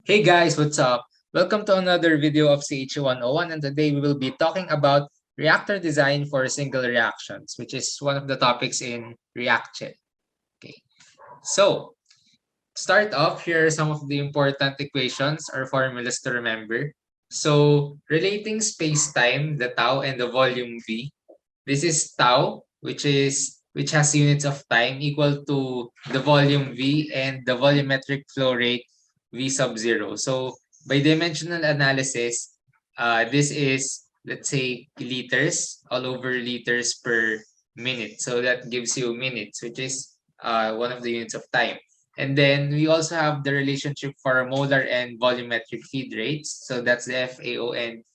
Hey guys, what's up? Welcome to another video of CH101, and today we will be talking about reactor design for single reactions, which is one of the topics in REACTCHE. Okay, so start off, here are some of the important equations or formulas to remember. So relating space-time, the tau and the volume V. This is tau, which has units of time equal to the volume V and the volumetric flow rate V sub 0. So by dimensional analysis, this is, let's say, liters, all over liters per minute. So that gives you minutes, which is one of the units of time. And then we also have the relationship for molar and volumetric feed rates. So that's the FAO and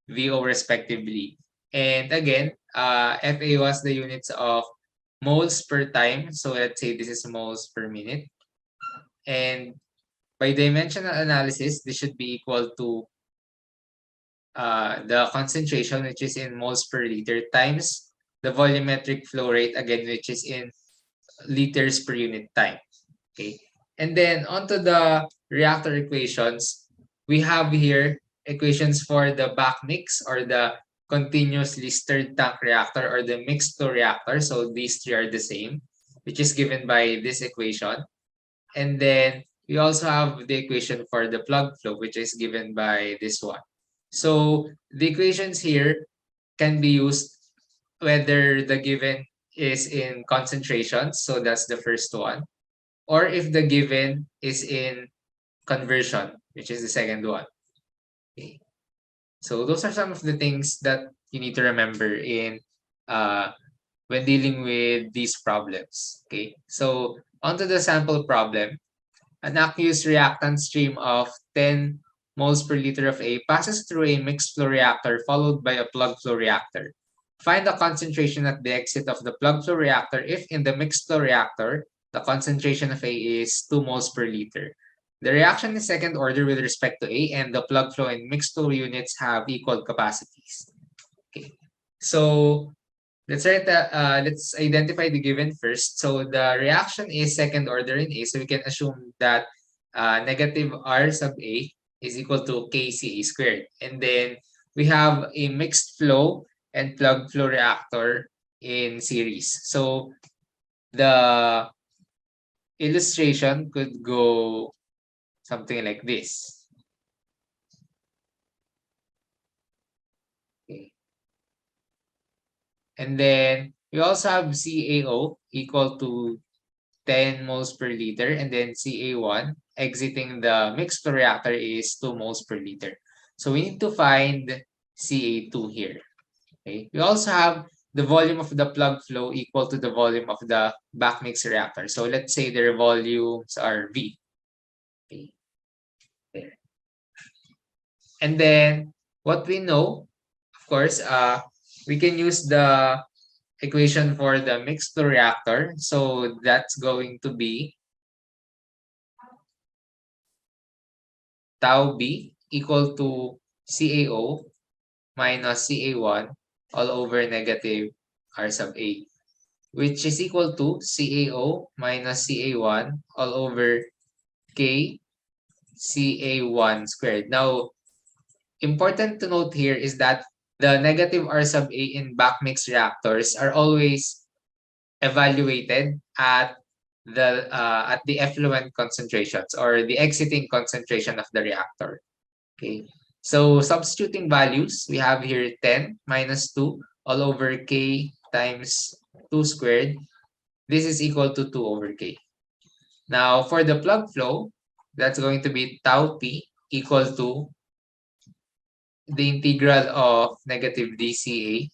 VO respectively. And again, FA was the units of moles per time. So let's say this is moles per minute. And by dimensional analysis, this should be equal to the concentration, which is in moles per liter, times the volumetric flow rate, again, which is in liters per unit time. Okay. And then onto the reactor equations, we have here equations for the back mix or the continuously stirred tank reactor or the mixed flow reactor. So these three are the same, which is given by this equation. And then we also have the equation for the plug flow, which is given by this one. So the equations here can be used whether the given is in concentration, so that's the first one, or if the given is in conversion, which is the second one. Okay. So those are some of the things that you need to remember in when dealing with these problems. Okay. So onto the sample problem. An aqueous reactant stream of 10 moles per liter of A passes through a mixed flow reactor followed by a plug flow reactor. Find the concentration at the exit of the plug flow reactor if in the mixed flow reactor, the concentration of A is 2 moles per liter. The reaction is second order with respect to A, and the plug flow and mixed flow units have equal capacities. Okay. So let's identify the given first. So the reaction is second order in A, so we can assume that negative R sub A is equal to KCA squared. And then we have a mixed flow and plug flow reactor in series. So the illustration could go something like this. Okay. And then we also have CaO equal to 10 moles per liter, and then Ca1 exiting the mixed flow reactor is 2 moles per liter. So we need to find Ca2 here. Okay. We also have the volume of the plug flow equal to the volume of the back mix reactor. So let's say their volumes are V. Okay. There. And then what we know, of course, we can use the equation for the mixed flow reactor. So that's going to be tau B equal to CaO minus Ca1 all over negative R sub A, which is equal to CaO minus Ca1 all over K Ca1 squared. Now, important to note here is that the negative R sub A in backmix reactors are always evaluated at the effluent concentrations or the exiting concentration of the reactor. Okay. So substituting values, we have here 10 minus 2 all over K times 2 squared. This is equal to 2 over K. Now, for the plug flow, that's going to be tau P equal to the integral of negative dCA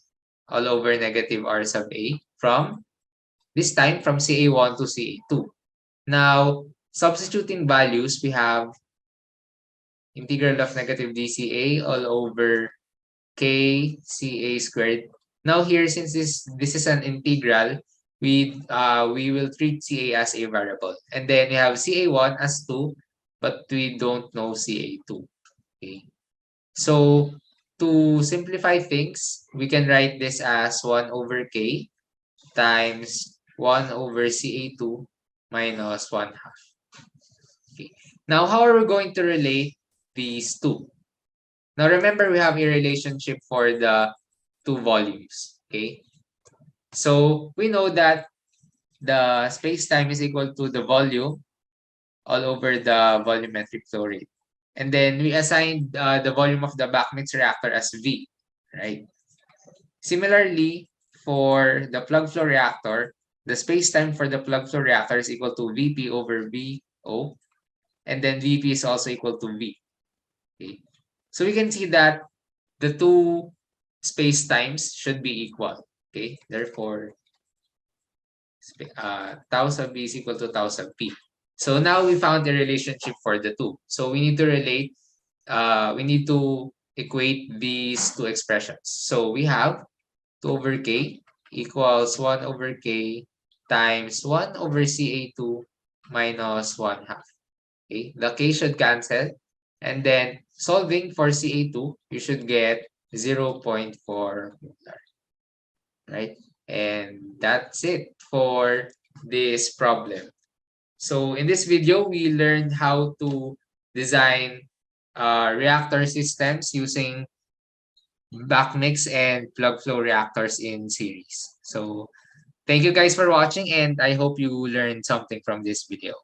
all over negative R sub A from, this time, from Ca1 to Ca2. Now, substituting values, we have integral of negative dCA all over KCA squared. Now here, since this is an integral, we will treat CA as a variable. And then we have CA1 as 2, but we don't know CA2. Okay. So to simplify things, we can write this as 1 over K times 1 over CA2 minus 1 half. Okay. Now, how are we going to relate these two? Now, remember, we have a relationship for the two volumes, okay? So, we know that the space-time is equal to the volume all over the volumetric flow rate. And then we assigned the volume of the backmix reactor as V, right? Similarly, for the plug flow reactor, the space-time for the plug flow reactor is equal to Vp over Vo, and then Vp is also equal to V. Okay? So we can see that the two space-times should be equal. Okay, therefore, tau sub B is equal to tau sub P. So now we found the relationship for the two. So we need to we need to equate these two expressions. So we have 2 over k equals 1 over k times 1 over CA2 minus 1 half. Okay, the k should cancel. And then solving for CA2, you should get 0.4 molar, right? And that's it for this problem. So in this video, we learned how to design reactor systems using backmix and plug flow reactors in series. So thank you guys for watching, and I hope you learned something from this video.